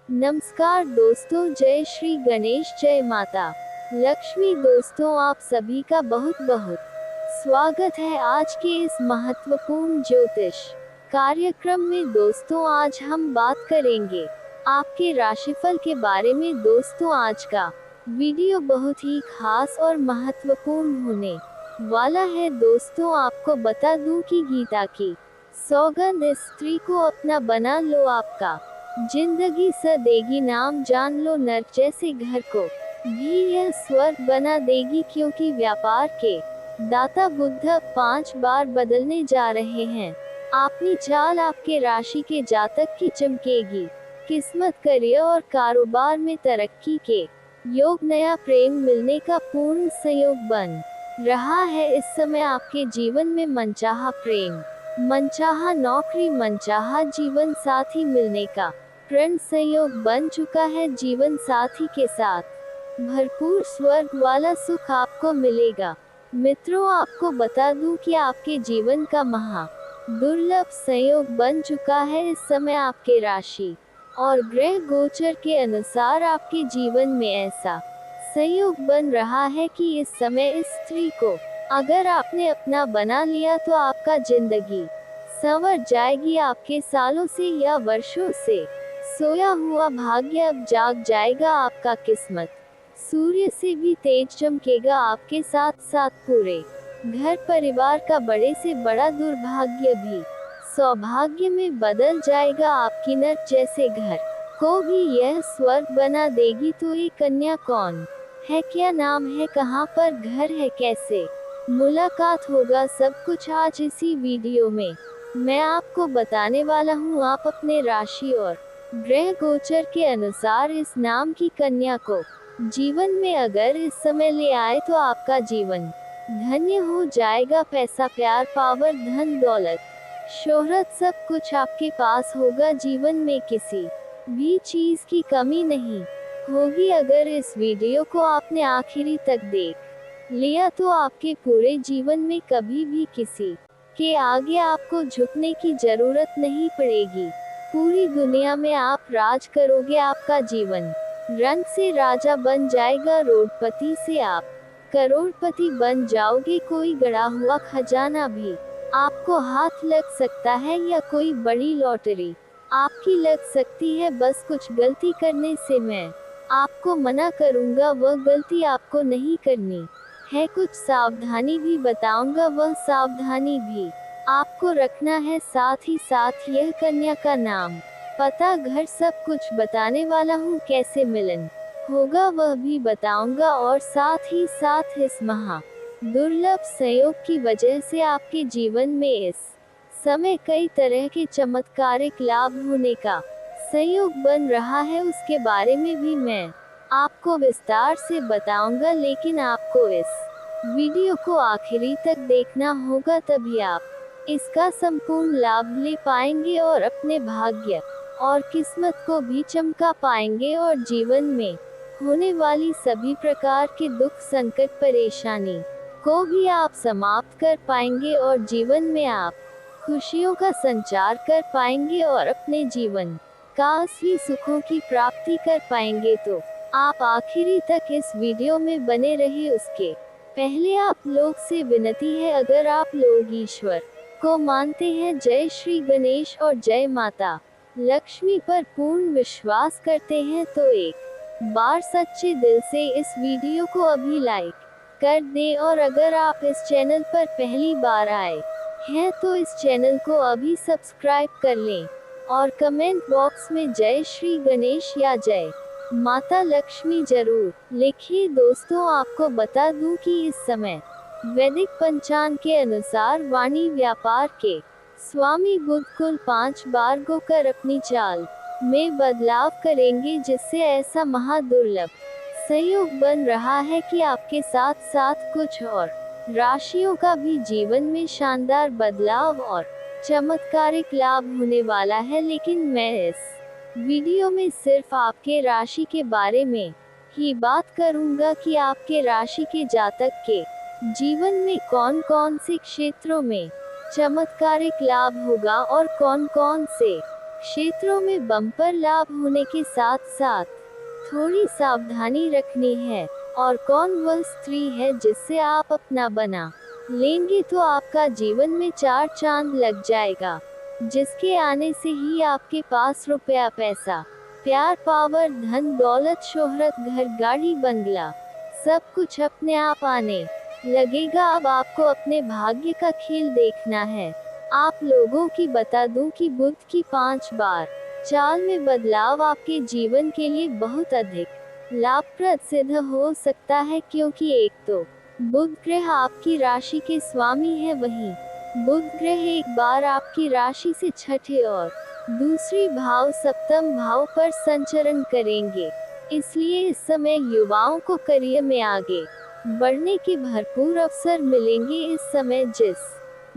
नमस्कार दोस्तों, जय श्री गणेश, जय माता लक्ष्मी। दोस्तों, आप सभी का बहुत बहुत स्वागत है आज के इस महत्वपूर्ण ज्योतिष कार्यक्रम में। दोस्तों, आज हम बात करेंगे आपके राशिफल के बारे में। दोस्तों, आज का वीडियो बहुत ही खास और महत्वपूर्ण होने वाला है। दोस्तों, आपको बता दूं कि गीता की सौगंध इस स्त्री को अपना बना लो, आपका जिंदगी स देगी नाम, जान लो नर्क जैसे घर को भी यह स्वर्ग बना देगी। क्योंकि व्यापार के दाता बुध 5 बार बदलने जा रहे हैं। अपनी चाल आपके राशि के जातक की चमकेगी। किस्मत, करियर और कारोबार में तरक्की के योग, नया प्रेम मिलने का पूर्ण संयोग बन रहा है। इस समय आपके जीवन में मनचाहा प्रेम, मनचाहा नौकरी, मनचाहा जीवन साथी मिलने का प्रण संयोग बन चुका है। जीवन साथी के साथ भरपूर स्वर्ग वाला सुख आपको मिलेगा। मित्रों, आपको बता दूं कि आपके जीवन का महा दुर्लभ संयोग बन चुका है। इस समय आपके राशि और ग्रह गोचर के अनुसार आपके जीवन में ऐसा संयोग बन रहा है कि इस समय इस स्त्री को अगर आपने अपना बना लिया तो आपका जिंदगी संवर जाएगी। आपके सालों से या वर्षों से सोया हुआ भाग्य अब जाग जाएगा। आपका किस्मत सूर्य से भी तेज चमकेगा। आपके साथ साथ पूरे घर परिवार का बड़े से बड़ा दुर्भाग्य भी सौभाग्य में बदल जाएगा। आपकी नर्क जैसे घर को भी यह स्वर्ग बना देगी। तो ये कन्या कौन है, क्या नाम है, कहाँ पर घर है, कैसे मुलाकात होगा, सब कुछ आज इसी वीडियो में मैं आपको बताने वाला हूँ। आप अपने राशि और ग्रह गोचर के अनुसार इस नाम की कन्या को जीवन में अगर इस समय ले आए तो आपका जीवन धन्य हो जाएगा। पैसा, प्यार, पावर, धन, दौलत, शोहरत, सब कुछ आपके पास होगा। जीवन में किसी भी चीज की कमी नहीं होगी। अगर इस वीडियो को आपने आखिरी तक देख लिया तो आपके पूरे जीवन में कभी भी किसी के आगे आपको झुकने की जरूरत नहीं पड़ेगी। पूरी दुनिया में आप राज करोगे। आपका जीवन रंग से राजा बन जाएगा। रोडपति से आप करोड़पति बन जाओगे। कोई गड़ा हुआ खजाना भी आपको हाथ लग सकता है या कोई बड़ी लॉटरी आपकी लग सकती है। बस कुछ गलती करने से मैं आपको मना करूंगा, वह गलती आपको नहीं करनी है। कुछ सावधानी भी बताऊंगा, वह सावधानी भी आपको रखना है। साथ ही साथ यह कन्या का नाम, पता, घर, सब कुछ बताने वाला हूँ। कैसे मिलन होगा वह भी बताऊंगा। और साथ ही साथ इस महा दुर्लभ संयोग की वजह से आपके जीवन में इस समय कई तरह के चमत्कारिक लाभ होने का संयोग बन रहा है। उसके बारे में भी मैं आपको विस्तार से बताऊंगा, लेकिन आपको इस वीडियो को आखिरी तक देखना होगा, तभी आप इसका संपूर्ण लाभ ले पाएंगे और अपने भाग्य और किस्मत को भी चमका पाएंगे और जीवन में होने वाली सभी प्रकार के दुख, संकट, परेशानी को भी आप समाप्त कर पाएंगे और जीवन में आप खुशियों का संचार कर पाएंगे और अपने जीवन का असली सुखों की प्राप्ति कर पाएंगे। तो आप आखिरी तक इस वीडियो में बने रहिए। उसके पहले आप लोग से विनती है, अगर आप लोग ईश्वर को मानते हैं, जय श्री गणेश और जय माता लक्ष्मी पर पूर्ण विश्वास करते हैं, तो एक बार सच्चे दिल से इस वीडियो को अभी लाइक कर दें। और अगर आप इस चैनल पर पहली बार आए हैं तो इस चैनल को अभी सब्सक्राइब कर लें और कमेंट बॉक्स में जय श्री गणेश या जय माता लक्ष्मी जरूर लिखिए। दोस्तों, आपको बता दूं कि इस समय वैदिक पंचांग के अनुसार वाणी व्यापार के स्वामी बुध कुल 5 बार गोकर अपनी चाल में बदलाव करेंगे, जिससे ऐसा महादुर्लभ संयोग बन रहा है कि आपके साथ साथ कुछ और राशियों का भी जीवन में शानदार बदलाव और चमत्कारिक लाभ होने वाला है। लेकिन मैं इस वीडियो में सिर्फ आपके राशि के बारे में ही बात करूंगा कि आपके राशि के जातक के जीवन में कौन कौन से क्षेत्रों में चमत्कारिक लाभ होगा और कौन कौन से क्षेत्रों में बम्पर लाभ होने के साथ साथ थोड़ी सावधानी रखनी है। और कौन वह स्त्री है जिससे आप अपना बना लेंगे तो आपका जीवन में 4 चांद लग जाएगा, जिसके आने से ही आपके पास रुपया पैसा, प्यार, पावर, धन दौलत, शोहरत, घर, गाड़ी, बंगला सब कुछ अपने आप आने लगेगा। अब आपको अपने भाग्य का खेल देखना है। आप लोगों की बता दूं कि बुध की 5 बार चाल में बदलाव आपके जीवन के लिए बहुत अधिक लाभप्रद सिद्ध हो सकता है, क्योंकि एक तो बुध ग्रह आपकी राशि के स्वामी है, वहीं बुध ग्रह एक बार आपकी राशि से छठे और दूसरी भाव सप्तम भाव पर संचरण करेंगे। इसलिए इस समय युवाओं को करियर में आगे बढ़ने के भरपूर अवसर मिलेंगे। इस समय जिस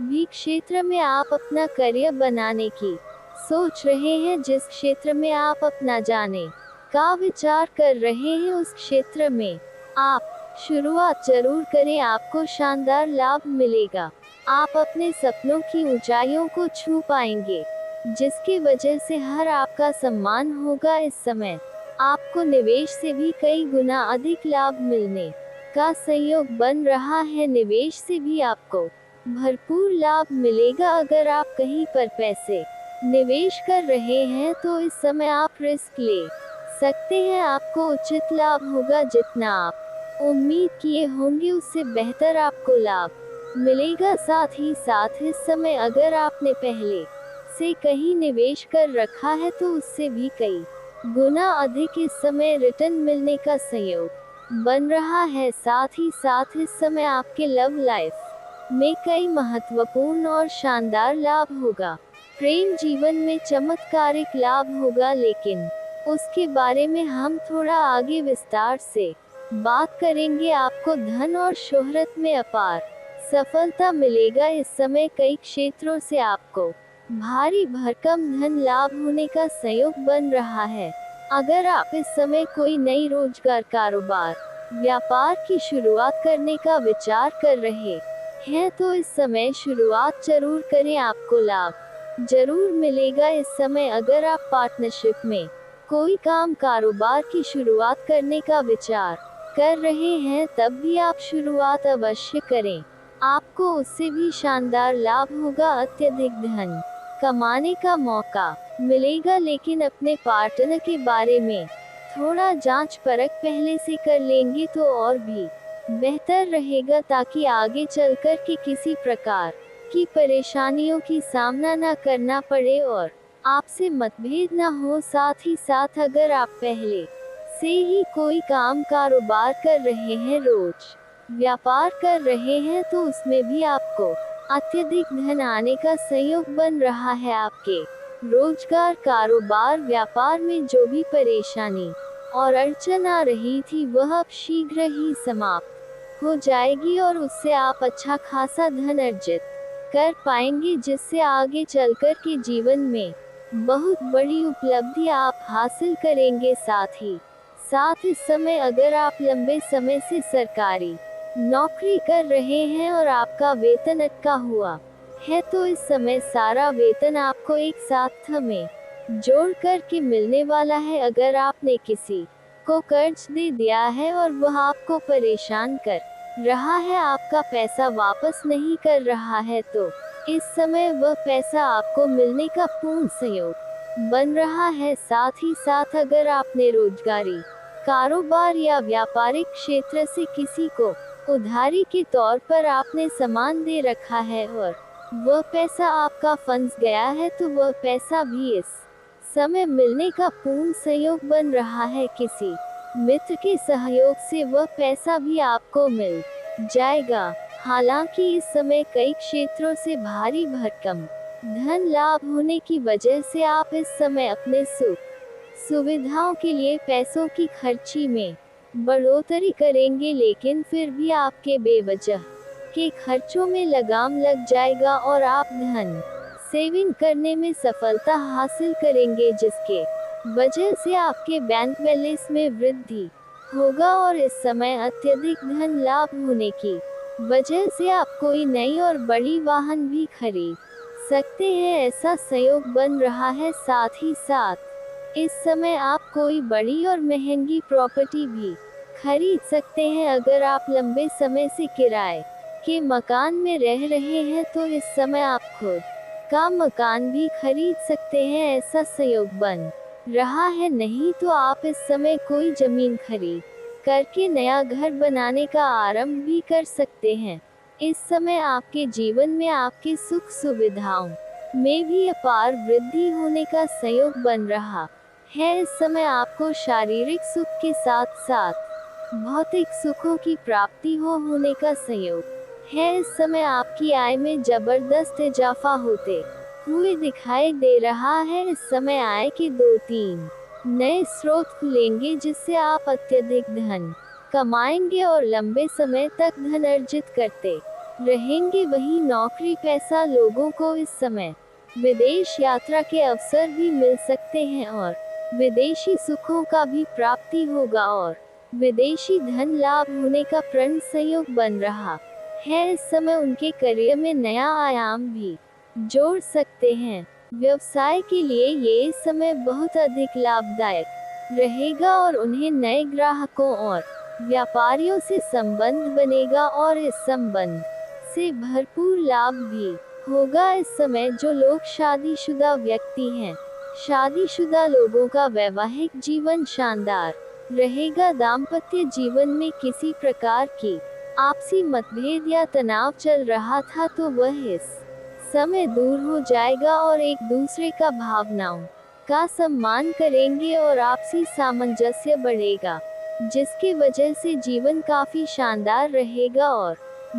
भी क्षेत्र में आप अपना करियर बनाने की सोच रहे हैं, जिस क्षेत्र में आप अपना जाने का विचार कर रहे हैं, उस क्षेत्र में आप शुरुआत जरूर करें, आपको शानदार लाभ मिलेगा। आप अपने सपनों की ऊंचाइयों को छू पाएंगे, जिसकी वजह से हर आपका सम्मान होगा। इस समय आपको निवेश से भी कई गुना अधिक लाभ मिलने का संयोग बन रहा है। निवेश से भी आपको भरपूर लाभ मिलेगा। अगर आप कहीं पर पैसे निवेश कर रहे हैं तो इस समय आप रिस्क ले सकते हैं, आपको उचित लाभ होगा। जितना आप उम्मीद किए होंगे उससे बेहतर आपको लाभ मिलेगा। साथ ही साथ इस समय अगर आपने पहले से कहीं निवेश कर रखा है तो उससे भी कई गुना अधिक इस समय रिटर्न मिलने का संयोग बन रहा है। साथ ही साथ इस समय आपके लव लाइफ में कई महत्वपूर्ण और शानदार लाभ होगा। प्रेम जीवन में चमत्कारिक लाभ होगा, लेकिन उसके बारे में हम थोड़ा आगे विस्तार से बात करेंगे। आपको धन और शोहरत में अपार सफलता मिलेगा। इस समय कई क्षेत्रों से आपको भारी भरकम धन लाभ होने का संयोग बन रहा है। अगर आप इस समय कोई नई रोजगार, कारोबार, व्यापार की शुरुआत करने का विचार कर रहे हैं तो इस समय शुरुआत जरूर करें, आपको लाभ जरूर मिलेगा। इस समय अगर आप पार्टनरशिप में कोई काम, कारोबार की शुरुआत करने का विचार कर रहे हैं तब भी आप शुरुआत अवश्य करें, आपको उससे भी शानदार लाभ होगा। अत्यधिक धन कमाने का मौका मिलेगा, लेकिन अपने पार्टनर के बारे में थोड़ा जांच परख पहले से कर लेंगे तो और भी बेहतर रहेगा, ताकि आगे चलकर के किसी प्रकार की परेशानियों की सामना न करना पड़े और आपसे मतभेद न हो। साथ ही साथ अगर आप पहले से ही कोई काम, कारोबार कर रहे हैं, रोज व्यापार कर रहे हैं तो उसमें भी आपको अत्यधिक धन आने का संयोग बन रहा है। आपके रोजगार, कारोबार, व्यापार में जो भी परेशानी और अड़चन आ रही थी वह अब शीघ्र ही समाप्त हो जाएगी और उससे आप अच्छा खासा धन अर्जित कर पाएंगे, जिससे आगे चलकर के जीवन में बहुत बड़ी उपलब्धि आप हासिल करेंगे। साथ ही साथ इस समय अगर आप लंबे समय से सरकारी नौकरी कर रहे हैं और आपका वेतन अटका हुआ है तो इस समय सारा वेतन आपको एक साथ में जोड़ कर के मिलने वाला है। अगर आपने किसी को कर्ज दे दिया है और वह आपको परेशान कर रहा है, आपका पैसा वापस नहीं कर रहा है, तो इस समय वह पैसा आपको मिलने का पूर्ण संयोग बन रहा है। साथ ही साथ अगर आपने रोजगारी, कारोबार या व्यापारिक क्षेत्र से किसी को उधारी के तौर पर आपने सामान दे रखा है और वह पैसा आपका फंस गया है तो वह पैसा भी इस समय मिलने का पूर्ण संयोग बन रहा है। किसी मित्र के सहयोग से वह पैसा भी आपको मिल जाएगा। हालांकि इस समय कई क्षेत्रों से भारी भरकम धन लाभ होने की वजह से आप इस समय अपने सुख सुविधाओं के लिए पैसों की खर्ची में बढ़ोतरी करेंगे, लेकिन फिर भी आपके बेवजह के खर्चों में लगाम लग जाएगा और आप धन सेविंग करने में सफलता हासिल करेंगे, जिसके वजह से आपके बैंक बैलेंस में वृद्धि होगा। और इस समय अत्यधिक धन लाभ होने की वजह से आप कोई नई और बड़ी वाहन भी खरीद सकते हैं, ऐसा संयोग बन रहा है। साथ ही साथ इस समय आप कोई बड़ी और महंगी प्रॉपर्टी भी खरीद सकते हैं। अगर आप लंबे समय से किराए के मकान में रह रहे हैं तो इस समय आप खुद का मकान भी खरीद सकते हैं, ऐसा संयोग बन रहा है। नहीं तो आप इस समय कोई जमीन खरीद करके नया घर बनाने का आरंभ भी कर सकते हैं। इस समय आपके जीवन में आपकी सुख सुविधाओं में भी अपार वृद्धि होने का संयोग बन रहा है। इस समय आपको शारीरिक सुख के साथ साथ भौतिक सुखों की प्राप्ति होने का संयोग है। इस समय आपकी आय में जबरदस्त इजाफा होते हुए दिखाई दे रहा है। इस समय आय के 2-3 नए स्रोत खुलेंगे जिससे आप अत्यधिक धन कमाएंगे और लंबे समय तक धन अर्जित करते रहेंगे। वही नौकरी पैसा लोगों को इस समय विदेश यात्रा के अवसर भी मिल सकते हैं और विदेशी सुखों का भी प्राप्ति होगा और विदेशी धन लाभ होने का प्रण संयोग बन रहा है। इस समय उनके करियर में नया आयाम भी जोड़ सकते हैं। व्यवसाय के लिए ये समय बहुत अधिक लाभदायक रहेगा और उन्हें नए ग्राहकों और व्यापारियों से संबंध बनेगा और इस संबंध से भरपूर लाभ भी होगा। इस समय जो लोग शादीशुदा व्यक्ति हैं, शादीशुदा लोगों का वैवाहिक जीवन शानदार रहेगा। दाम्पत्य जीवन में किसी प्रकार की आपसी मतभेद या तनाव चल रहा था तो वह इस समय दूर हो जाएगा और एक दूसरे का भावनाओं का सम्मान करेंगे और आपसी सामंजस्य बढ़ेगा, जिसकी वजह से जीवन काफी शानदार रहेगा और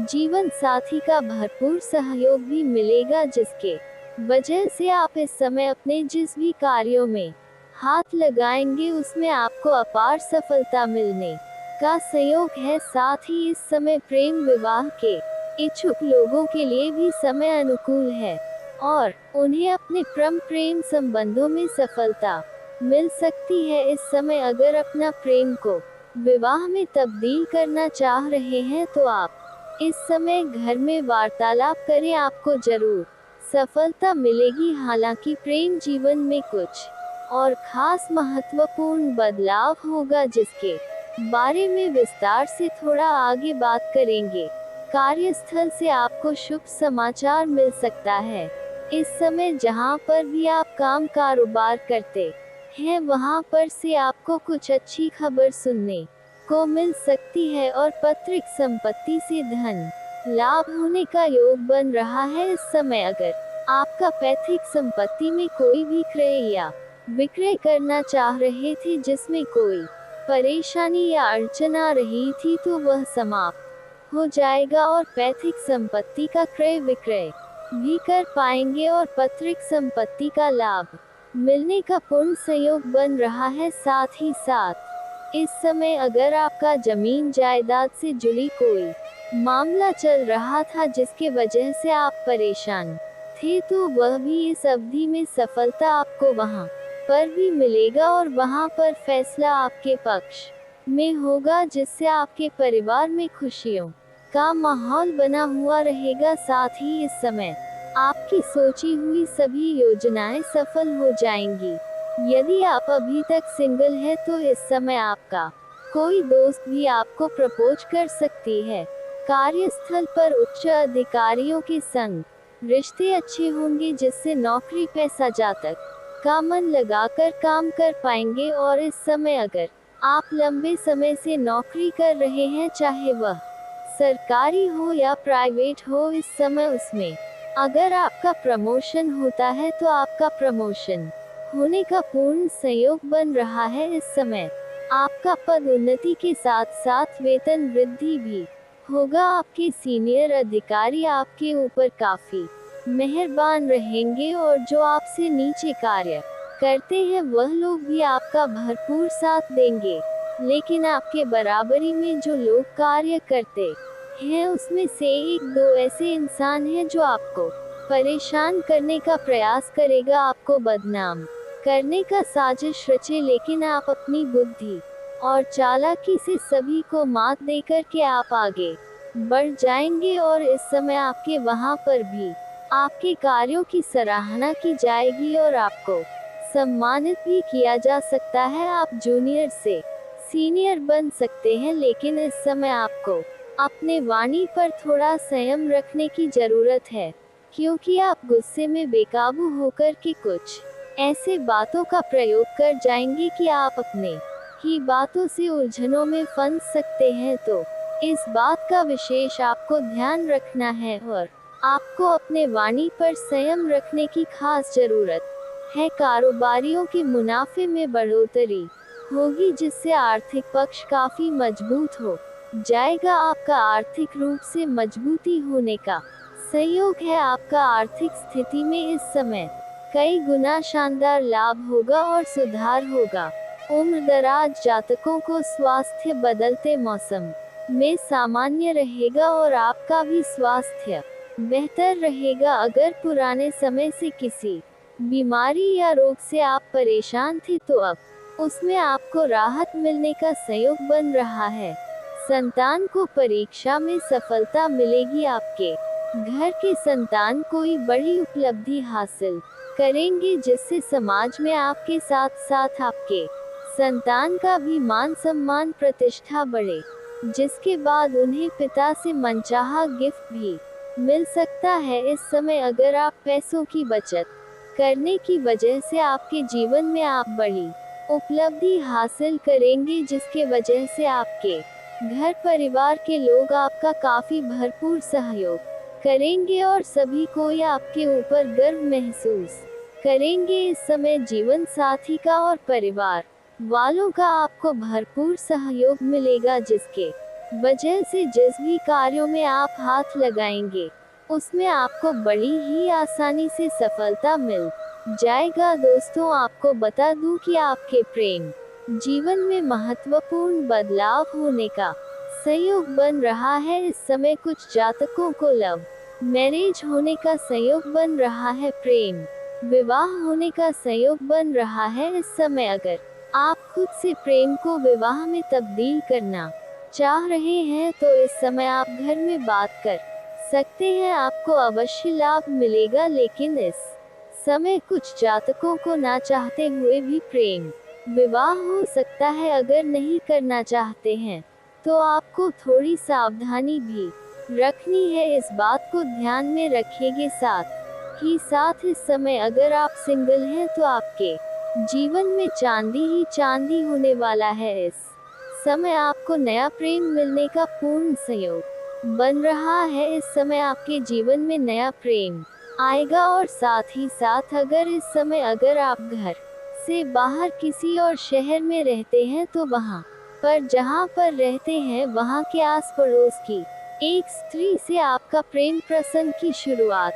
जीवन साथी का भरपूर सहयोग भी मिलेगा, जिसके वजह से आप इस समय अपने जिस भी कार्यों में हाथ लगाएंगे उसमें आपको अपार सफलता मिलने का संयोग है। साथ ही इस समय प्रेम विवाह के इच्छुक लोगों के लिए भी समय अनुकूल है और उन्हें अपने प्रेम संबंधों में सफलता मिल सकती है। इस समय अगर अपना प्रेम को विवाह में तब्दील करना चाह रहे हैं तो आप इस समय घर में वार्तालाप करें, आपको जरूर सफलता मिलेगी। हालांकि प्रेम जीवन में कुछ और खास महत्वपूर्ण बदलाव होगा जिसके बारे में विस्तार से थोड़ा आगे बात करेंगे। कार्यस्थल से आपको शुभ समाचार मिल सकता है। इस समय जहां पर भी आप काम कारोबार करते हैं वहां पर से आपको कुछ अच्छी खबर सुनने को मिल सकती है और पैतृक संपत्ति से धन लाभ होने का योग बन रहा है। इस समय अगर आपका पैतृक संपत्ति में कोई भी क्रय या विक्रय करना चाह रहे थे जिसमें कोई परेशानी या अड़चन आ रही थी तो वह समाप्त हो जाएगा और पैतृक संपत्ति का क्रय विक्रय भी कर पाएंगे और पैतृक संपत्ति का लाभ मिलने का पूर्ण संयोग बन रहा है। साथ ही साथ इस समय अगर आपका जमीन जायदाद से जुड़ी कोई मामला चल रहा था जिसके वजह से आप परेशान थे तो वह भी इस अवधि में सफलता आपको वहां पर भी मिलेगा और वहां पर फैसला आपके पक्ष में होगा, जिससे आपके परिवार में खुशियों का माहौल बना हुआ रहेगा। साथ ही इस समय आपकी सोची हुई सभी योजनाएं सफल हो जाएंगी। यदि आप अभी तक सिंगल हैं तो इस समय आपका कोई दोस्त भी आपको प्रपोज कर सकती है। कार्यस्थल पर उच्च अधिकारियों के संग रिश्ते अच्छे होंगे जिससे नौकरी पैसा जातक का मन लगाकर काम कर पाएंगे। और इस समय अगर आप लंबे समय से नौकरी कर रहे हैं, चाहे वह सरकारी हो या प्राइवेट हो, इस समय उसमें अगर आपका प्रमोशन होता है तो आपका प्रमोशन होने का पूर्ण संयोग बन रहा है। इस समय आपका पद उन्नति के साथ साथ वेतन वृद्धि भी होगा। आपके सीनियर अधिकारी आपके ऊपर काफी मेहरबान रहेंगे और जो आपसे नीचे कार्य करते हैं वह लोग भी आपका भरपूर साथ देंगे। लेकिन आपके बराबरी में जो लोग कार्य करते हैं उसमें से 1-2 ऐसे इंसान हैं जो आपको परेशान करने का प्रयास करेगा, आपको बदनाम करने का साजिश रचे, लेकिन आप अपनी बुद्धि और चालाकी से सभी को मात देकर के आप आगे बढ़ जाएंगे और इस समय आपके वहां पर भी आपके कार्यों की सराहना की जाएगी और आपको सम्मानित भी किया जा सकता है। आप जूनियर से सीनियर बन सकते हैं, लेकिन इस समय आपको अपने वाणी पर थोड़ा संयम रखने की जरूरत है, क्योंकि आप गुस्से में बेकाबू होकर के कुछ ऐसे बातों का प्रयोग कर जाएंगे कि आप अपने ही बातों से उलझनों में फंस सकते हैं। तो इस बात का विशेष आपको ध्यान रखना है और आपको अपने वाणी पर संयम रखने की खास जरूरत है। कारोबारियों के मुनाफे में बढ़ोतरी होगी, जिससे आर्थिक पक्ष काफी मजबूत हो जाएगा। आपका आर्थिक रूप से मजबूती होने का सहयोग है। आपका आर्थिक स्थिति में इस समय कई गुना शानदार लाभ होगा और सुधार होगा। उम्र दराज जातकों को स्वास्थ्य बदलते मौसम में सामान्य रहेगा और आपका भी स्वास्थ्य बेहतर रहेगा। अगर पुराने समय से किसी बीमारी या रोग से आप परेशान थे, तो अब उसमें आपको राहत मिलने का संयोग बन रहा है। संतान को परीक्षा में सफलता मिलेगी। आपके घर के संतान कोई बड़ी उपलब्धि हासिल करेंगे, जिससे समाज में आपके साथ साथ आपके संतान का भी मान सम्मान प्रतिष्ठा बढ़े, जिसके बाद उन्हें पिता से मनचाहा गिफ्ट भी मिल सकता है। इस समय अगर आप पैसों की बचत करने की वजह से आपके जीवन में आप बड़ी उपलब्धि हासिल करेंगे, जिसके वजह से आपके घर परिवार के लोग आपका काफी भरपूर सहयोग करेंगे और सभी कोई आपके ऊपर गर्व महसूस करेंगे। इस समय जीवन साथी का और परिवार वालों का आपको भरपूर सहयोग मिलेगा, जिसके वजह से जिस भी कार्यों में आप हाथ लगाएंगे उसमें आपको बड़ी ही आसानी से सफलता मिल जाएगा। दोस्तों, आपको बता दूं कि आपके प्रेम जीवन में महत्वपूर्ण बदलाव होने का संयोग बन रहा है। इस समय कुछ जातकों को लव मैरिज होने का संयोग बन रहा है, प्रेम विवाह होने का संयोग बन रहा है। इस समय अगर आप खुद से प्रेम को विवाह में तब्दील करना चाह रहे हैं, तो इस समय आप घर में बात कर सकते हैं। आपको अवश्य लाभ मिलेगा, लेकिन इस समय कुछ जातकों को ना चाहते हुए भी प्रेम विवाह हो सकता है। अगर नहीं करना चाहते हैं तो आपको थोड़ी सावधानी भी रखनी है। इस बात को ध्यान में रखिएगा। साथ ही साथ इस समय अगर आप सिंगल हैं तो आपके जीवन में चांदी ही चांदी होने वाला है। इस समय आपको नया प्रेम मिलने का पूर्ण संयोग बन रहा है। इस समय आपके जीवन में नया प्रेम आएगा और साथ ही साथ अगर इस समय अगर आप घर से बाहर किसी और शहर में रहते हैं, तो वहाँ पर जहाँ पर रहते हैं वहाँ के आस पड़ोस की एक स्त्री से आपका प्रेम प्रसंग की शुरुआत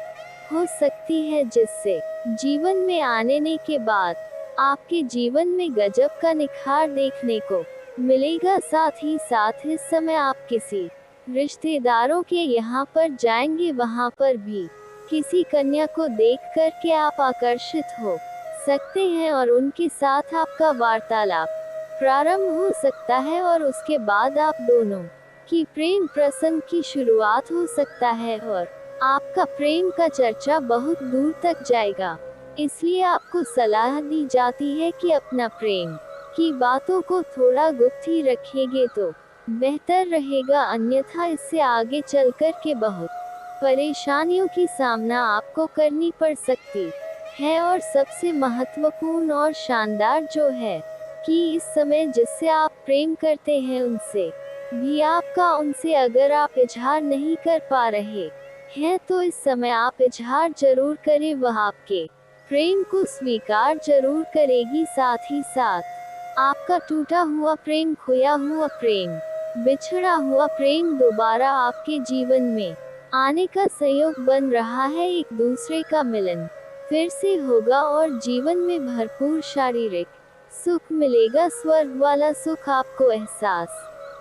हो सकती है, जिससे जीवन में आने के बाद आपके जीवन में गजब का निखार देखने को मिलेगा। साथ ही साथ इस समय आप किसी रिश्तेदारों के यहाँ पर जाएंगे, वहाँ पर भी किसी कन्या को देख कर के आप आकर्षित हो सकते हैं और उनके साथ आपका वार्तालाप प्रारंभ हो सकता है और उसके बाद आप दोनों की प्रेम प्रसंग की शुरुआत हो सकता है और आपका प्रेम का चर्चा बहुत दूर तक जाएगा। इसलिए आपको सलाह दी जाती है कि अपना प्रेम की बातों को थोड़ा गुप्त ही रखेंगे तो बेहतर रहेगा, अन्यथा इससे आगे चलकर के बहुत परेशानियों की सामना आपको करनी पड़ सकती है। और सबसे महत्वपूर्ण और शानदार जो है कि इस समय जिससे आप प्रेम करते हैं उनसे भी आपका उनसे अगर आप इजहार नहीं कर पा रहे हैं, तो इस समय आप इजहार जरूर करें, वह आपके प्रेम को स्वीकार जरूर करेगी। साथ ही साथ आपका टूटा हुआ प्रेम, खोया हुआ प्रेम, बिछड़ा हुआ प्रेम दोबारा आपके जीवन में आने का संयोग बन रहा है। एक दूसरे का मिलन फिर से होगा और जीवन में भरपूर शारीरिक सुख मिलेगा। स्वर्ग वाला सुख आपको एहसास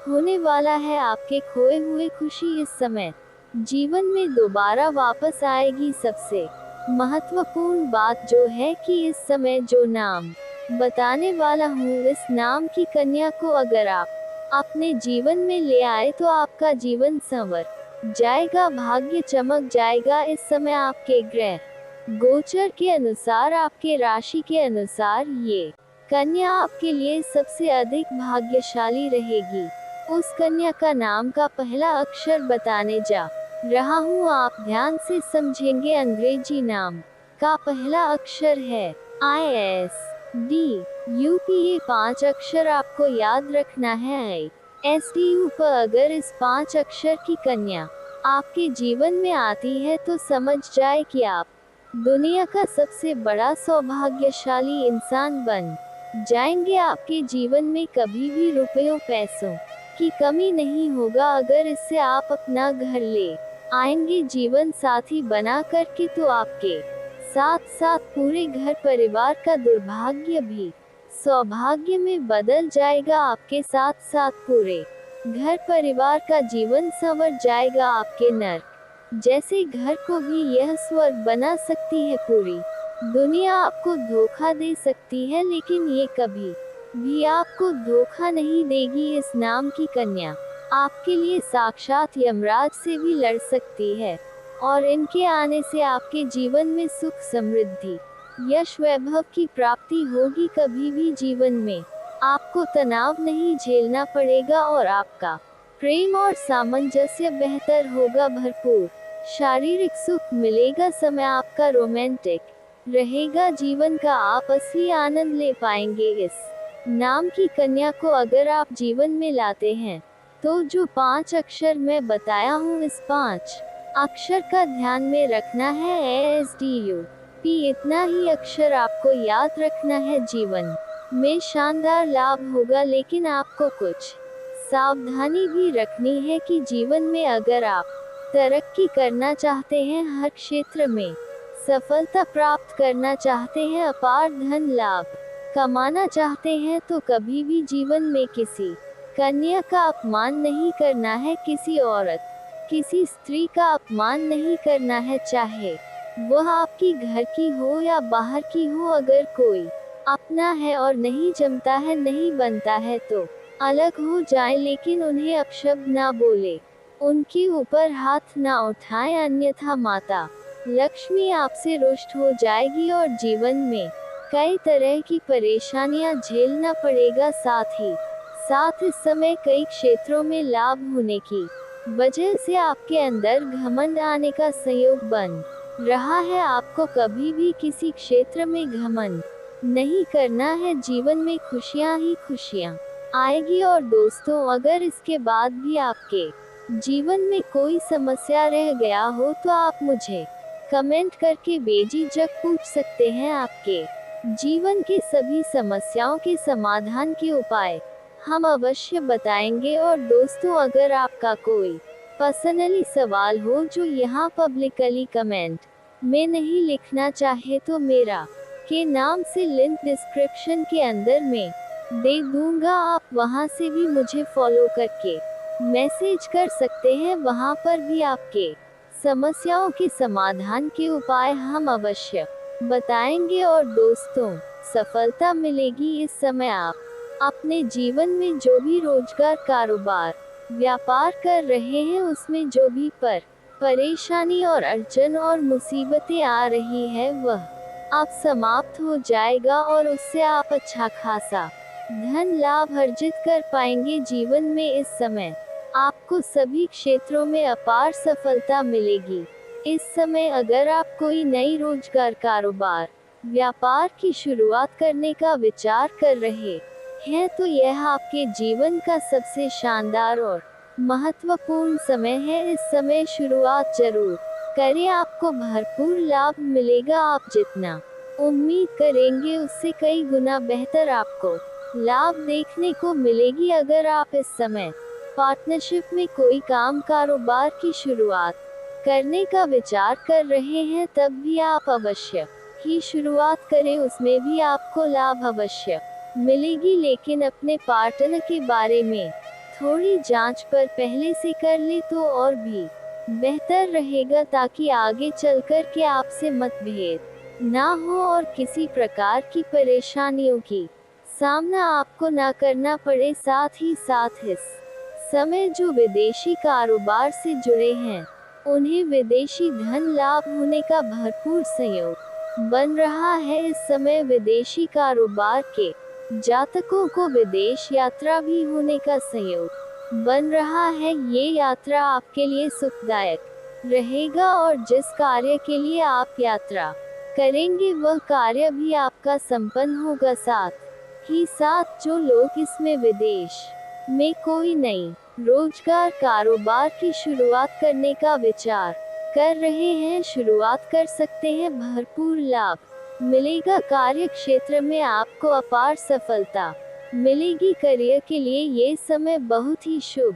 होने वाला है। आपके खोए हुए खुशी इस समय जीवन में दोबारा वापस आएगी। सबसे महत्वपूर्ण बात जो है कि इस समय जो नाम बताने वाला हूँ, इस नाम की कन्या को अगर आप अपने जीवन में ले आए तो आपका जीवन संवर जाएगा, भाग्य चमक जाएगा। इस समय आपके ग्रह गोचर के अनुसार, आपके राशि के अनुसार ये कन्या आपके लिए सबसे अधिक भाग्यशाली रहेगी। उस कन्या का नाम का पहला अक्षर बताने जा रहा हूँ, आप ध्यान से समझेंगे। अंग्रेजी नाम का पहला अक्षर है ISDUP। ये 5 अक्षर आपको याद रखना है। ISDU पर अगर इस 5 अक्षर की कन्या आपके जीवन में आती है तो समझ जाए कि आप दुनिया का सबसे बड़ा सौभाग्यशाली इंसान बन जाएंगे। आपके जीवन में कभी भी रुपयों पैसों की कमी नहीं होगा अगर इससे आप अपना घर ले आएंगे जीवन साथी बना करके, तो आपके साथ साथ पूरे घर परिवार का दुर्भाग्य भी सौभाग्य में बदल जाएगा। आपके साथ साथ पूरे घर परिवार का जीवन संवर जाएगा। आपके नर्क जैसे घर को भी यह स्वर्ग बना सकती है। पूरी दुनिया आपको धोखा दे सकती है, लेकिन ये कभी भी आपको धोखा नहीं देगी। इस नाम की कन्या आपके लिए साक्षात यमराज से भी लड़ सकती है, और इनके आने से आपके जीवन में सुख समृद्धि यश वैभव की प्राप्ति होगी। कभी भी जीवन में आपको तनाव नहीं झेलना पड़ेगा और आपका प्रेम और सामंजस्य बेहतर होगा। भरपूर शारीरिक सुख मिलेगा। समय आपका रोमांटिक रहेगा। जीवन का आप असली आनंद ले पाएंगे। इस नाम की कन्या को अगर आप जीवन में लाते हैं तो जो 5 अक्षर मैं बताया हूँ, इस 5 अक्षर का ध्यान में रखना है। ISDUP इतना ही अक्षर आपको याद रखना है। जीवन में शानदार लाभ होगा, लेकिन आपको कुछ सावधानी भी रखनी है कि जीवन में अगर आप तरक्की करना चाहते हैं, हर क्षेत्र में सफलता प्राप्त करना चाहते हैं, अपार धन लाभ कमाना चाहते हैं, तो कभी भी जीवन में किसी कन्या का अपमान नहीं करना है। किसी औरत, किसी स्त्री का अपमान नहीं करना है, चाहे वह आपकी घर की हो या बाहर की हो। अगर कोई अपना है और नहीं जमता है, नहीं बनता है, तो अलग हो जाए, लेकिन उन्हें अपशब्द ना बोले, उनके ऊपर हाथ ना उठाएं, अन्यथा माता लक्ष्मी आपसे रुष्ट हो जाएगी और जीवन में कई तरह की परेशानियां झेलना पड़ेगा। साथ ही साथ इस समय कई क्षेत्रों में लाभ होने की वजह से आपके अंदर घमंड आने का संयोग बन रहा है। आपको कभी भी किसी क्षेत्र में घमंड नहीं करना है। जीवन में खुशियां ही खुशियां आएगी। और दोस्तों, अगर इसके बाद भी आपके जीवन में कोई समस्या रह गया हो तो आप मुझे कमेंट करके बेझिझक पूछ सकते हैं। आपके जीवन के सभी समस्याओं के समाधान के उपाय हम अवश्य बताएंगे। और दोस्तों, अगर आपका कोई पर्सनली सवाल हो जो यहाँ पब्लिकली कमेंट में नहीं लिखना चाहे, तो मेरा के नाम से लिंक डिस्क्रिप्शन के अंदर में दे दूंगा। आप वहां से भी मुझे फॉलो करके मैसेज कर सकते हैं। वहां पर भी आपके समस्याओं के समाधान के उपाय हम अवश्य बताएंगे। और दोस्तों, सफलता मिलेगी। इस समय आप अपने जीवन में जो भी रोजगार, कारोबार, व्यापार कर रहे हैं, उसमें जो भी परेशानी और अड़चन और मुसीबतें आ रही है, वह अब समाप्त हो जाएगा और उससे आप अच्छा खासा धन लाभ अर्जित कर पाएंगे। जीवन में इस समय आपको सभी क्षेत्रों में अपार सफलता मिलेगी। इस समय अगर आप कोई नई रोजगार, कारोबार, व्यापार की शुरुआत करने का विचार कर रहे हैं, तो यह आपके जीवन का सबसे शानदार और महत्वपूर्ण समय है। इस समय शुरुआत जरूर करें, आपको भरपूर लाभ मिलेगा। आप जितना उम्मीद करेंगे उससे कई गुना बेहतर आपको लाभ देखने को मिलेगी। अगर आप इस समय पार्टनरशिप में कोई काम, कारोबार की शुरुआत करने का विचार कर रहे हैं, तब भी आप अवश्य ही शुरुआत करें, उसमें भी आपको लाभ अवश्य मिलेगी। लेकिन अपने पार्टनर के बारे में थोड़ी जांच पर पहले से कर ले तो और भी बेहतर रहेगा, ताकि आगे चलकर के आपसे मतभेद ना हो और किसी प्रकार की परेशानियों की सामना आपको ना करना पड़े। साथ ही साथ इस समय जो विदेशी कारोबार से जुड़े हैं, उन्हें विदेशी धन लाभ होने का भरपूर संयोग बन रहा है। इस समय विदेशी कारोबार के जातकों को विदेश यात्रा भी होने का संयोग बन रहा है। ये यात्रा आपके लिए सुखदायक रहेगा और जिस कार्य के लिए आप यात्रा करेंगे वह कार्य भी आपका संपन्न होगा। साथ ही साथ जो लोग इसमें विदेश में कोई नई रोजगार कारोबार की शुरुआत करने का विचार कर रहे हैं, शुरुआत कर सकते हैं। भरपूर लाभ मिलेगा। कार्य क्षेत्र में आपको अपार सफलता मिलेगी। करियर के लिए ये समय बहुत ही शुभ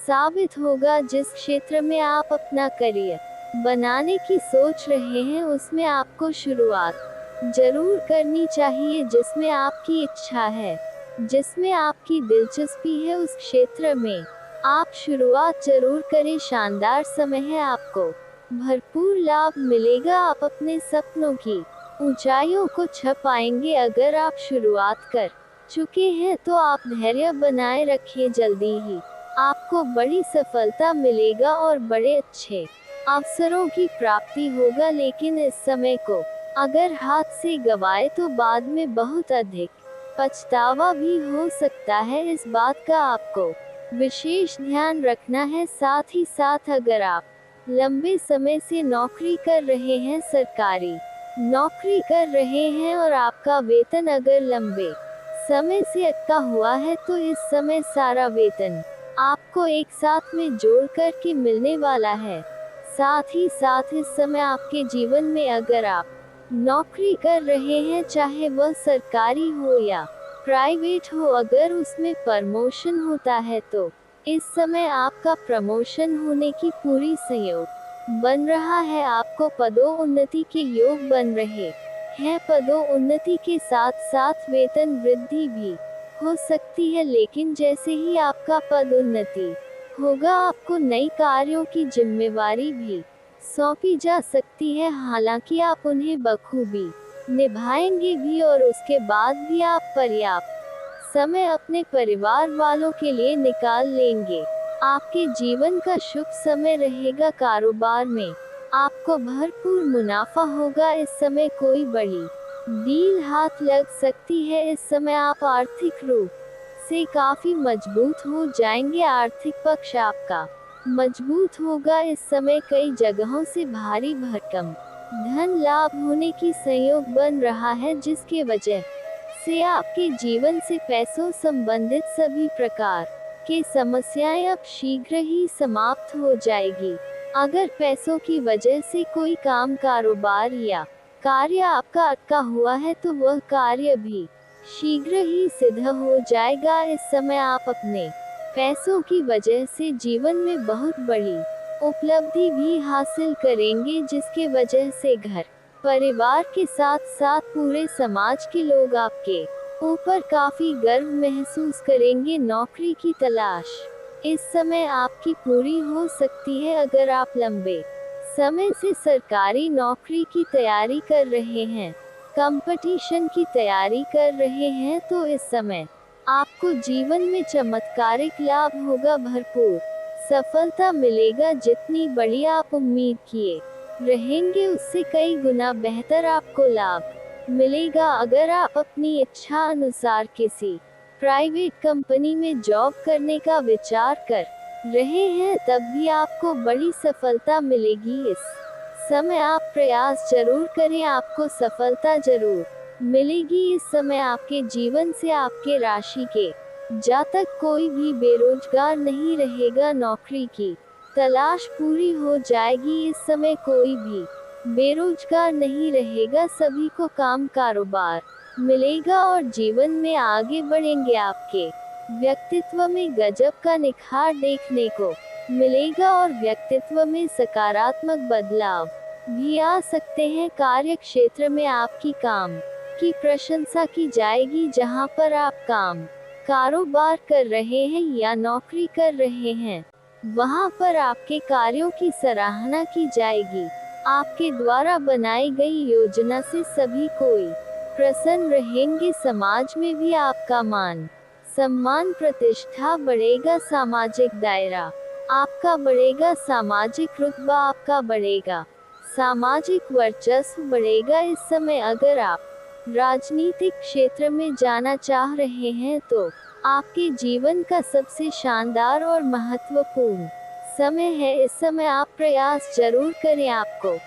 साबित होगा। जिस क्षेत्र में आप अपना करियर बनाने की सोच रहे हैं उसमें आपको शुरुआत जरूर करनी चाहिए। जिसमें आपकी इच्छा है, जिसमें आपकी दिलचस्पी है, उस क्षेत्र में आप शुरुआत जरूर करें। शानदार समय है, आपको भरपूर लाभ मिलेगा। आप अपने सपनों की ऊंचाइयों को छू पाएंगे। अगर आप शुरुआत कर चुके हैं तो आप धैर्य बनाए रखिए, जल्दी ही आपको बड़ी सफलता मिलेगा और बड़े अच्छे अवसरों की प्राप्ति होगा। लेकिन इस समय को अगर हाथ से गवाए तो बाद में बहुत अधिक पछतावा भी हो सकता है। इस बात का आपको विशेष ध्यान रखना है। साथ ही साथ अगर आप लंबे समय से नौकरी कर रहे हैं, सरकारी नौकरी कर रहे हैं और आपका वेतन अगर लंबे समय से अटका हुआ है तो इस समय सारा वेतन आपको एक साथ में जोड़ कर के मिलने वाला है। साथ ही साथ इस समय आपके जीवन में अगर आप नौकरी कर रहे हैं, चाहे वह सरकारी हो या प्राइवेट हो, अगर उसमें प्रमोशन होता है तो इस समय आपका प्रमोशन होने की पूरी संयोग बन रहा है। आपको पदोन्नति के योग बन रहे हैं। पदोन्नति के साथ साथ वेतन वृद्धि भी हो सकती है। लेकिन जैसे ही आपका पदोन्नति होगा आपको नई कार्यों की जिम्मेवारी भी सौंपी जा सकती है। हालांकि आप उन्हें बखूबी निभाएंगे भी और उसके बाद भी आप पर्याप्त समय अपने परिवार वालों के लिए निकाल लेंगे। आपके जीवन का शुभ समय रहेगा। कारोबार में आपको भरपूर मुनाफा होगा। इस समय कोई बड़ी डील हाथ लग सकती है। इस समय आप आर्थिक रूप से काफी मजबूत हो जाएंगे। आर्थिक पक्ष आपका मजबूत होगा। इस समय कई जगहों से भारी भरकम धन लाभ होने की संयोग बन रहा है, जिसके वजह से आपके जीवन से पैसों संबंधित सभी प्रकार की समस्याएं अब शीघ्र ही समाप्त हो जाएगी। अगर पैसों की वजह से कोई काम, कारोबार या कार्य आपका अटका हुआ है तो वह कार्य भी शीघ्र ही सिद्ध हो जाएगा। इस समय आप अपने पैसों की वजह से जीवन में बहुत बड़ी उपलब्धि भी हासिल करेंगे, जिसके वजह से घर परिवार के साथ साथ पूरे समाज के लोग आपके ऊपर काफी गर्व महसूस करेंगे। नौकरी की तलाश इस समय आपकी पूरी हो सकती है। अगर आप लंबे समय से सरकारी नौकरी की तैयारी कर रहे हैं, कंपटीशन की तैयारी कर रहे हैं, तो इस समय आपको जीवन में चमत्कारिक लाभ होगा। भरपूर सफलता मिलेगा। जितनी बड़ी आप उम्मीद किए रहेंगे उससे कई गुना बेहतर आपको लाभ मिलेगा। अगर आप अपनी इच्छा अनुसार किसी प्राइवेट कंपनी में जॉब करने का विचार कर रहे हैं, तब भी आपको बड़ी सफलता मिलेगी। इस समय आप प्रयास जरूर करें, आपको सफलता जरूर मिलेगी। इस समय आपके जीवन से आपके राशि के जातक कोई भी बेरोजगार नहीं रहेगा। नौकरी की तलाश पूरी हो जाएगी। इस समय कोई भी बेरोजगार नहीं रहेगा। सभी को काम, कारोबार मिलेगा और जीवन में आगे बढ़ेंगे। आपके व्यक्तित्व में गजब का निखार देखने को मिलेगा और व्यक्तित्व में सकारात्मक बदलाव भी आ सकते हैं। कार्य क्षेत्र में आपकी काम की प्रशंसा की जाएगी। जहां पर आप काम, कारोबार कर रहे हैं या नौकरी कर रहे हैं, वहां पर आपके कार्यों की सराहना की जाएगी। आपके द्वारा बनाई गई योजना से सभी कोई प्रसन्न रहेंगे। समाज में भी आपका मान सम्मान प्रतिष्ठा बढ़ेगा, सामाजिक दायरा आपका बढ़ेगा, सामाजिक रुतबा आपका बढ़ेगा, सामाजिक वर्चस्व बढ़ेगा। इस समय अगर आप राजनीतिक क्षेत्र में जाना चाह रहे हैं तो आपके जीवन का सबसे शानदार और महत्वपूर्ण समय है। इस समय आप प्रयास जरूर करें, आपको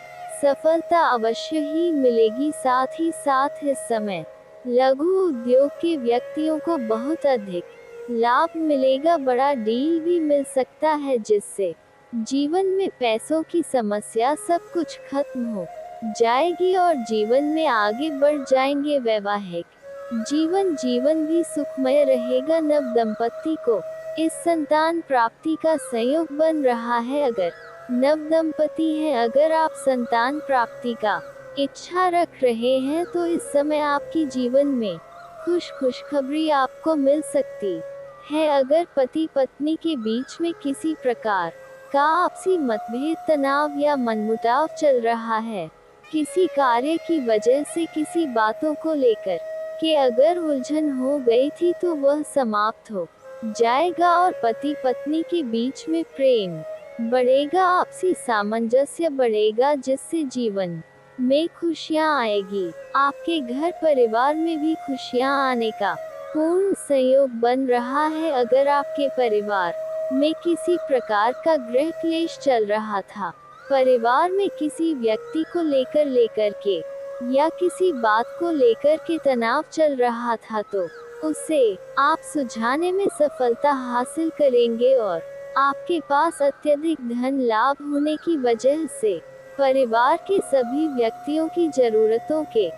सफलता अवश्य ही मिलेगी। साथ ही साथ इस समय लघु उद्योग के व्यक्तियों को बहुत अधिक लाभ मिलेगा, बड़ा डील भी मिल सकता है जिससे जीवन में पैसों की समस्या सब कुछ खत्म हो जाएगी और जीवन में आगे बढ़ जाएंगे। वैवाहिक जीवन भी सुखमय रहेगा। नव दंपति को इस संतान प्राप्ति का संयोग बन रहा है। अगर नव दंपति हैं, अगर आप संतान प्राप्ति का इच्छा रख रहे हैं तो इस समय आपकी जीवन में खुशखबरी आपको मिल सकती है। अगर पति पत्नी के बीच में किसी प्रकार का आपसी मतभेद, तनाव या मनमुटाव चल रहा है, किसी कार्य की वजह से किसी बातों को लेकर के अगर उलझन हो गई थी तो वह समाप्त हो जाएगा और पति पत्नी के बीच में प्रेम बढ़ेगा, आपसी सामंजस्य बढ़ेगा जिससे जीवन में खुशियां आएगी। आपके घर परिवार में भी खुशियां आने का पूर्ण संयोग बन रहा है। अगर आपके परिवार में किसी प्रकार का गृह क्लेश चल रहा था, परिवार में किसी व्यक्ति को लेकर के या किसी बात को लेकर के तनाव चल रहा था तो उसे आप सुलझाने में सफलता हासिल करेंगे और आपके पास अत्यधिक धन लाभ होने की वजह से परिवार के सभी व्यक्तियों की जरूरतों के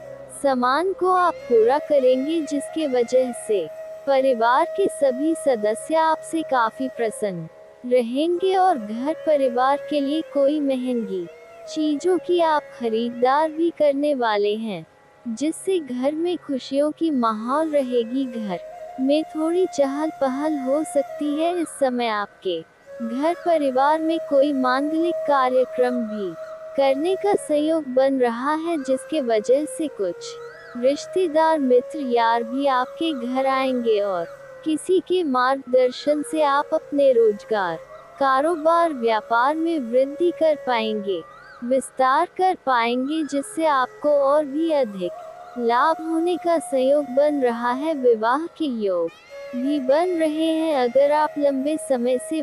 सामान को आप पूरा करेंगे, जिसके वजह से परिवार के सभी सदस्य आपसे काफी प्रसन्न रहेंगे और घर परिवार के लिए कोई महंगी चीजों की आप खरीदार भी करने वाले हैं, जिससे घर में खुशियों की माहौल रहेगी। घर में थोड़ी चहल पहल हो सकती है। इस समय आपके घर परिवार में कोई मांगलिक कार्यक्रम भी करने का संयोग बन रहा है, जिसके वजह से कुछ रिश्तेदार, मित्र, यार भी आपके घर आएंगे और किसी के मार्गदर्शन से आप अपने रोजगार, कारोबार, व्यापार में वृद्धि कर पाएंगे, विस्तार कर पाएंगे, जिससे आपको और भी अधिक लाभ होने का संयोग बन रहा है। विवाह के योग भी बन रहे हैं। अगर आप लंबे समय से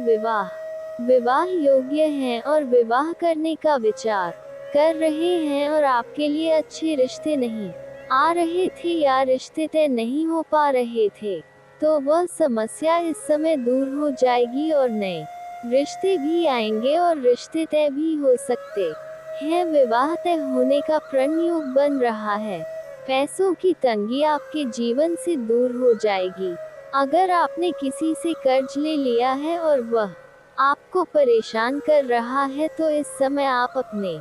विवाह योग्य हैं और विवाह करने का विचार कर रहे हैं और आपके लिए अच्छे रिश्ते नहीं आ रहे थे या रिश्ते तय नहीं हो पा रहे थे, तो वह समस्या इस समय दूर हो जाएगी और नए रिश्ते भी आएंगे और रिश्ते तय भी हो सकते हैं। विवाह तय होने का प्रण योग बन रहा है। पैसों की तंगी आपके जीवन से दूर हो जाएगी। अगर आपने किसी से कर्ज ले लिया है और वह आपको परेशान कर रहा है तो इस समय आप अपने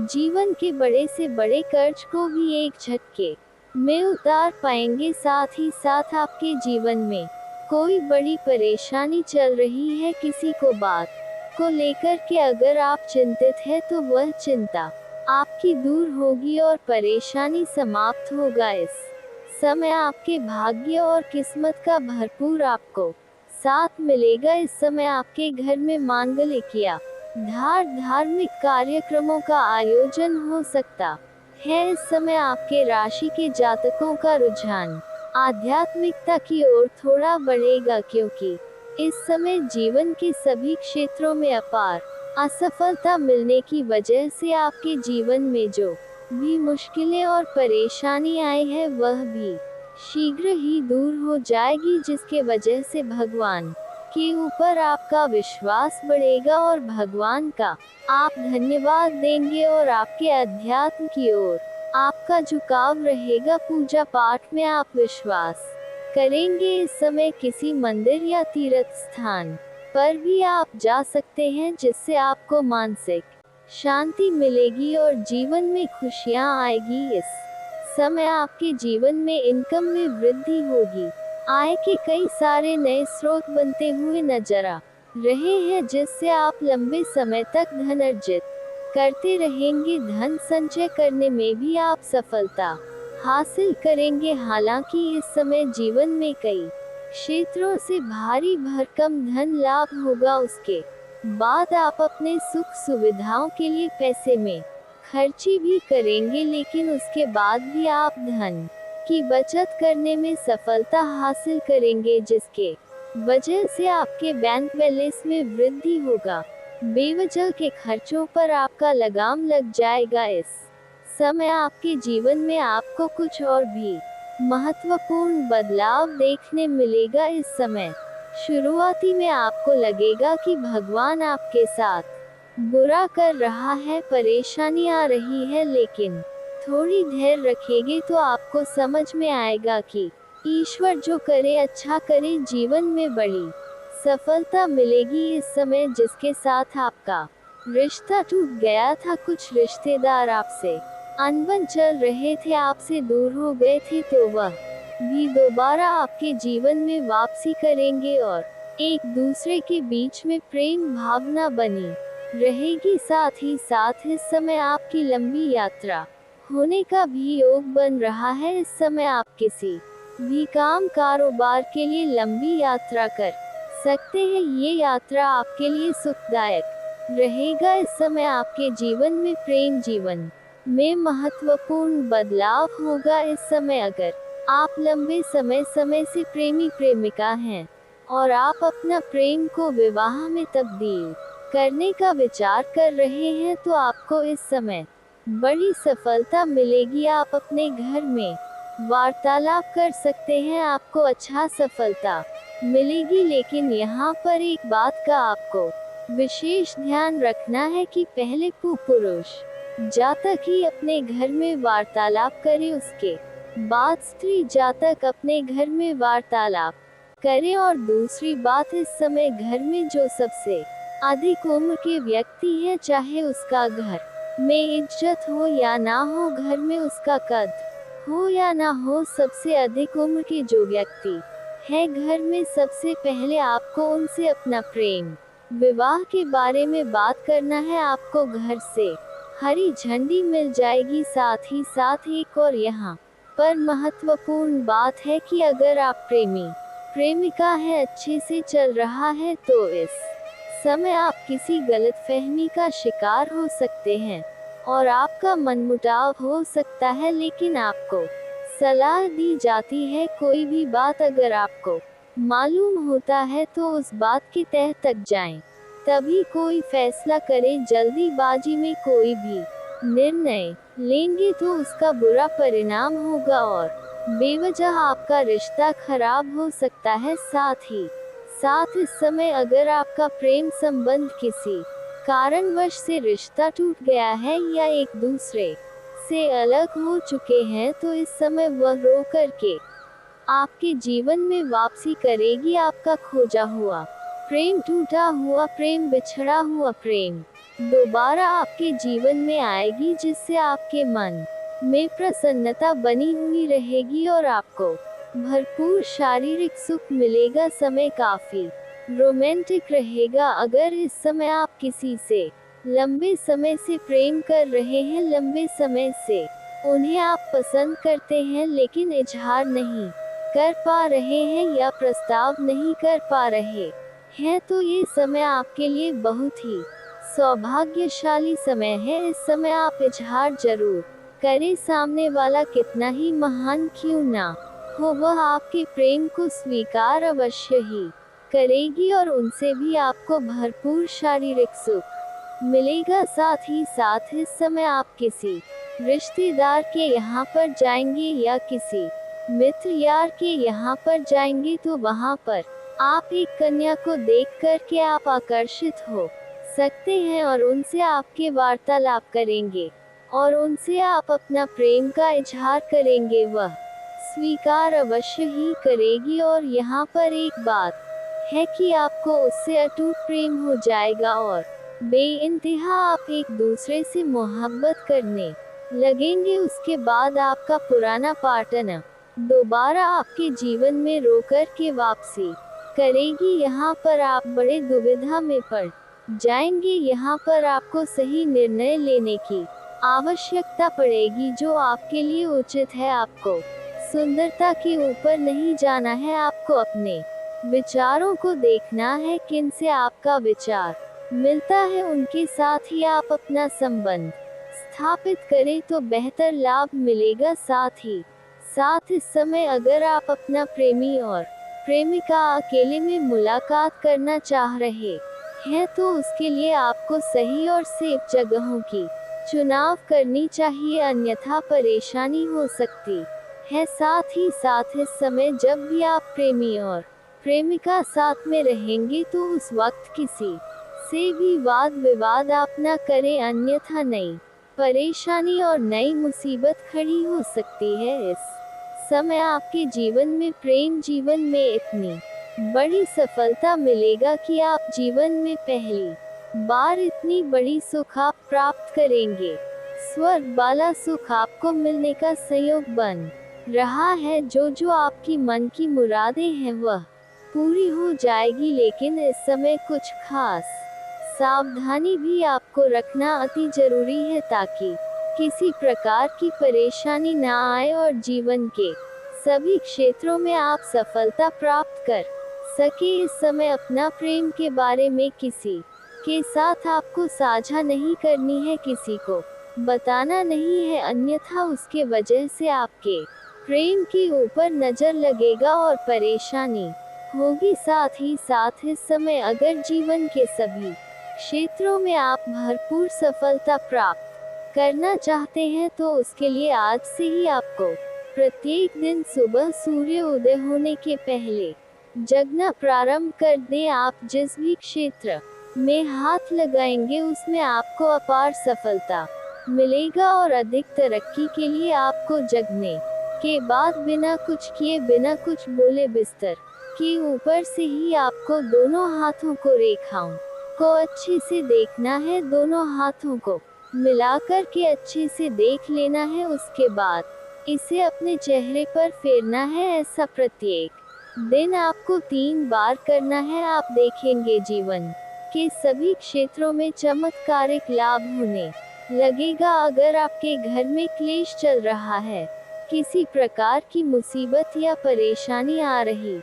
जीवन के बड़े से बड़े कर्ज को भी एक झटके में उतार पाएंगे। साथ ही साथ आपके जीवन में कोई बड़ी परेशानी चल रही है, किसी को बात को लेकर के अगर आप चिंतित हैं तो वह चिंता आपकी दूर होगी और परेशानी समाप्त होगा। इस समय आपके भाग्य और किस्मत का भरपूर आपको साथ मिलेगा। इस समय आपके घर में मांगलिक या धार्मिक कार्यक्रमों का आयोजन हो सकता है। इस समय आपके राशि के जातकों का रुझान आध्यात्मिकता की ओर थोड़ा बढ़ेगा, क्योंकि इस समय जीवन के सभी क्षेत्रों में अपार असफलता मिलने की वजह से आपके जीवन में जो भी मुश्किलें और परेशानी आई है वह भी शीघ्र ही दूर हो जाएगी, जिसके वजह से भगवान के ऊपर आपका विश्वास बढ़ेगा और भगवान का आप धन्यवाद देंगे और आपके अध्यात्म की ओर आपका झुकाव रहेगा। पूजा पाठ में आप विश्वास करेंगे। इस समय किसी मंदिर या तीर्थ स्थान पर भी आप जा सकते हैं, जिससे आपको मानसिक शांति मिलेगी और जीवन में खुशियां आएगी। इस समय आपके जीवन में इनकम में वृद्धि होगी। आय के कई सारे नए स्रोत बनते हुए नजर आ रहे हैं, जिससे आप लंबे समय तक धन अर्जित करते रहेंगे। धन संचय करने में भी आप सफलता हासिल करेंगे। हालांकि इस समय जीवन में कई क्षेत्रों से भारी भरकम धन लाभ होगा। उसके बाद आप अपने सुख सुविधाओं के लिए पैसे में खर्ची भी करेंगे, लेकिन उसके बाद भी आप धन की बचत करने में सफलता हासिल करेंगे, जिसके वजह से आपके बैंक बैलेंस में वृद्धि होगा। बेवजह के खर्चों पर आपका लगाम लग जाएगा। इस समय आपके जीवन में आपको कुछ और भी महत्वपूर्ण बदलाव देखने मिलेगा। इस समय शुरुआती में आपको लगेगा कि भगवान आपके साथ बुरा कर रहा है, परेशानी आ रही है, लेकिन थोड़ी धैर्य रखेंगे तो आपको समझ में आएगा कि ईश्वर जो करे अच्छा करे। जीवन में बड़ी सफलता मिलेगी। इस समय जिसके साथ आपका रिश्ता टूट गया था, कुछ रिश्तेदार आपसे अनबन चल रहे थे, आपसे दूर हो गए थे, तो वह भी दोबारा आपके जीवन में वापसी करेंगे और एक दूसरे के बीच में प्रेम भावना बनी रहेगी। साथ ही साथ इस समय आपकी लंबी यात्रा होने का भी योग बन रहा है। इस समय आप किसी भी काम कारोबार के लिए लंबी यात्रा कर सकते हैं। ये यात्रा आपके लिए सुखदायक रहेगा। इस समय आपके जीवन में प्रेम जीवन में महत्वपूर्ण बदलाव होगा। इस समय अगर आप लंबे समय से प्रेमी प्रेमिका हैं और आप अपना प्रेम को विवाह में तब्दील करने का विचार कर रहे हैं, तो आपको इस समय बड़ी सफलता मिलेगी। आप अपने घर में वार्तालाप कर सकते हैं, आपको अच्छा सफलता मिलेगी। लेकिन यहाँ पर एक बात का आपको विशेष ध्यान रखना है कि पहले पुरुष जातक ही अपने घर में वार्तालाप करे, उसके बाद स्त्री जातक अपने घर में वार्तालाप करे। और दूसरी बात, इस समय घर में जो सबसे अधिक उम्र के व्यक्ति है, चाहे उसका घर में इज्जत हो या ना हो, घर में उसका कद हो या ना हो, सबसे अधिक उम्र के जो व्यक्ति है घर में, सबसे पहले आपको उनसे अपना प्रेम विवाह के बारे में बात करना है। आपको घर से हरी झंडी मिल जाएगी। साथ ही साथ एक और यहाँ पर महत्वपूर्ण बात है कि अगर आप प्रेमी प्रेमिका है, अच्छे से चल रहा है, तो इस समय आप किसी गलतफहमी का शिकार हो सकते हैं और आपका मनमुटाव हो सकता है। लेकिन आपको सलाह दी जाती है, कोई भी बात अगर आपको मालूम होता है तो उस बात के तह तक जाएं, तभी कोई फैसला करें। जल्दीबाजी में कोई भी निर्णय लेंगे तो उसका बुरा परिणाम होगा और बेवजह आपका रिश्ता खराब हो सकता है। साथ ही साथ इस समय अगर आपका प्रेम संबंध किसी कारणवश से रिश्ता टूट गया है या एक दूसरे से अलग हो चुके हैं, तो इस समय वह रो करके आपके जीवन में वापसी करेगी। आपका खोजा हुआ प्रेम, टूटा हुआ प्रेम, बिछड़ा हुआ प्रेम दोबारा आपके जीवन में आएगी, जिससे आपके मन में प्रसन्नता बनी हुई रहेगी और आपको भरपूर शारीरिक सुख मिलेगा। समय काफी रोमांटिक रहेगा। अगर इस समय आप किसी से लंबे समय से प्रेम कर रहे हैं, लंबे समय से उन्हें आप पसंद करते हैं, लेकिन इजहार नहीं कर पा रहे हैं या प्रस्ताव नहीं कर पा रहे हैं, तो ये समय आपके लिए बहुत ही सौभाग्यशाली समय है। इस समय आप इजहार जरूर करें। सामने वाला कितना ही महान क्यों ना हो, वह आपके प्रेम को स्वीकार अवश्य ही करेगी और उनसे भी आपको भरपूर शारीरिक सुख मिलेगा। साथ ही साथ इस समय आप किसी रिश्तेदार के यहाँ पर जाएंगे या किसी मित्र यार के यहाँ पर जाएंगे, तो वहाँ पर आप एक कन्या को देख कर के आप आकर्षित हो सकते हैं और उनसे आपके वार्तालाप करेंगे और उनसे आप अपना प्रेम का इजहार करेंगे। वह स्वीकार अवश्य ही करेगी और यहाँ पर एक बात है कि आपको उससे अटूट प्रेम हो जाएगा और बेइंतहा आप एक दूसरे से मोहब्बत करने लगेंगे। उसके बाद आपका पुराना पार्टनर दोबारा आपके जीवन में रोकर के वापसी करेगी। यहाँ पर आप बड़े दुविधा में पड़ जाएंगे। यहाँ पर आपको सही निर्णय लेने की आवश्यकता पड़ेगी, जो आपके लिए उचित है। आपको सुंदरता के ऊपर नहीं जाना है आपको, अपने विचारों को देखना है, किन से आपका विचार मिलता है उनके साथ ही आप अपना संबंध स्थापित करें तो बेहतर लाभ मिलेगा। साथ ही साथ इस समय अगर आप अपना प्रेमी और प्रेमिका अकेले में मुलाकात करना चाह रहे हैं तो उसके लिए आपको सही और सेफ जगहों की चुनाव करनी चाहिए, अन्यथा परेशानी हो सकती है। साथ ही साथ इस समय जब भी आप प्रेमी और प्रेमिका साथ में रहेंगे तो उस वक्त किसी से भी वाद विवाद आप न करें, अन्यथा नई परेशानी और नई मुसीबत खड़ी हो सकती है। इस समय आपके जीवन में प्रेम जीवन में इतनी बड़ी सफलता मिलेगा कि आप जीवन में पहली बार इतनी बड़ी सुख आप प्राप्त करेंगे। स्वर्ग वाला सुख आपको मिलने का संयोग बन रहा है। जो आपकी मन की मुरादें हैं वह पूरी हो जाएगी, लेकिन इस समय कुछ खास सावधानी भी आपको रखना अति जरूरी है ताकि किसी प्रकार की परेशानी ना आए और जीवन के सभी क्षेत्रों में आप सफलता प्राप्त कर सके। इस समय अपना प्रेम के बारे में किसी के साथ आपको साझा नहीं करनी है, किसी को बताना नहीं है, अन्यथा उसके वजह से आपके प्रेम के ऊपर नजर लगेगा और परेशानी होगी। साथ ही साथ इस समय अगर जीवन के सभी क्षेत्रों में आप भरपूर सफलता प्राप्त करना चाहते हैं तो उसके लिए आज से ही आपको प्रत्येक दिन सुबह सूर्य उदय होने के पहले जगना प्रारंभ कर दें। आप जिस भी क्षेत्र में हाथ लगाएंगे उसमें आपको अपार सफलता मिलेगा और अधिक तरक्की के लिए आपको जगने के बाद बिना कुछ किए बिना कुछ बोले बिस्तर के ऊपर से ही आपको दोनों हाथों को रेखाओं को अच्छे से देखना है, दोनों हाथों को मिलाकर के अच्छे से देख लेना है, उसके बाद इसे अपने चेहरे पर फेरना है। ऐसा प्रत्येक दिन आपको 3 बार करना है। आप देखेंगे जीवन के सभी क्षेत्रों में चमत्कारिक लाभ होने लगेगा। अगर आपके घर में क्लेश चल रहा है, किसी प्रकार की मुसीबत या परेशानी आ रही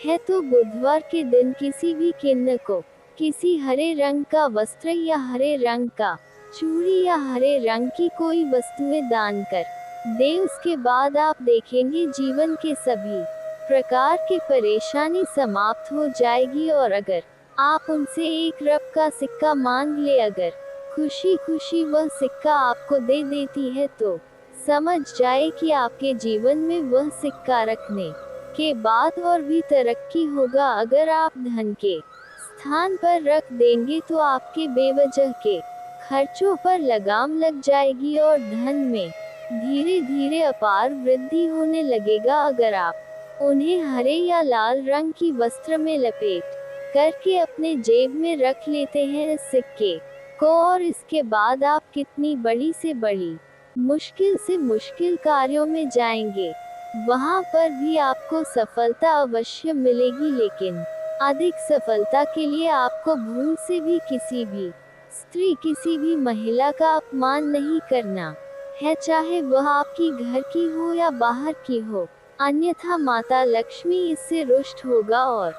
है तो बुधवार के दिन किसी भी किन्न को किसी हरे रंग का वस्त्र या हरे रंग का चूड़ी या हरे रंग की कोई वस्तुएं दान कर दे। उसके बाद आप देखेंगे जीवन के सभी प्रकार की परेशानी समाप्त हो जाएगी। और अगर आप उनसे 1 रुपये का सिक्का मांग ले, अगर खुशी खुशी वह सिक्का आपको दे देती है तो समझ जाए कि आपके जीवन में वह सिक्का रखने के बाद और भी तरक्की होगा। अगर आप धन के स्थान पर रख देंगे तो आपके बेवजह के खर्चों पर लगाम लग जाएगी और धन में धीरे धीरे अपार वृद्धि होने लगेगा। अगर आप उन्हें हरे या लाल रंग की वस्त्र में लपेट करके अपने जेब में रख लेते हैं इस सिक्के को, और इसके बाद आप कितनी बड़ी से बड़ी मुश्किल से मुश्किल कार्यों में जाएंगे वहां पर भी आपको सफलता अवश्य मिलेगी। लेकिन अधिक सफलता के लिए आपको भूल से भी किसी भी स्त्री किसी भी महिला का अपमान नहीं करना है, चाहे वह आपकी घर की हो या बाहर की हो, अन्यथा माता लक्ष्मी इससे रुष्ट होगा और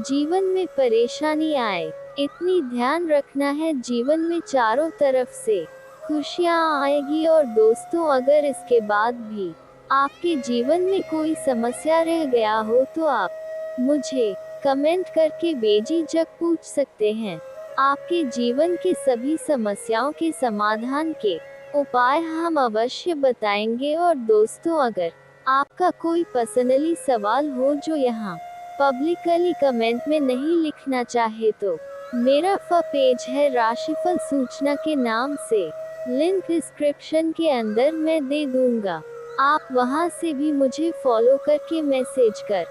जीवन में परेशानी आए। इतनी ध्यान रखना है, जीवन में चारों तरफ से खुशियाँ आएगी। और दोस्तों, अगर इसके बाद भी आपके जीवन में कोई समस्या रह गया हो तो आप मुझे कमेंट करके बेझिझक पूछ सकते हैं। आपके जीवन के सभी समस्याओं के समाधान के उपाय हम अवश्य बताएंगे। और दोस्तों, अगर आपका कोई पर्सनली सवाल हो जो यहाँ पब्लिकली कमेंट में नहीं लिखना चाहे तो मेरा पेज है राशिफल सूचना के नाम से, लिंक डिस्क्रिप्शन के अंदर मैं दे दूंगा। आप वहां से भी मुझे फॉलो करके मैसेज कर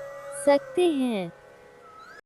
सकते हैं।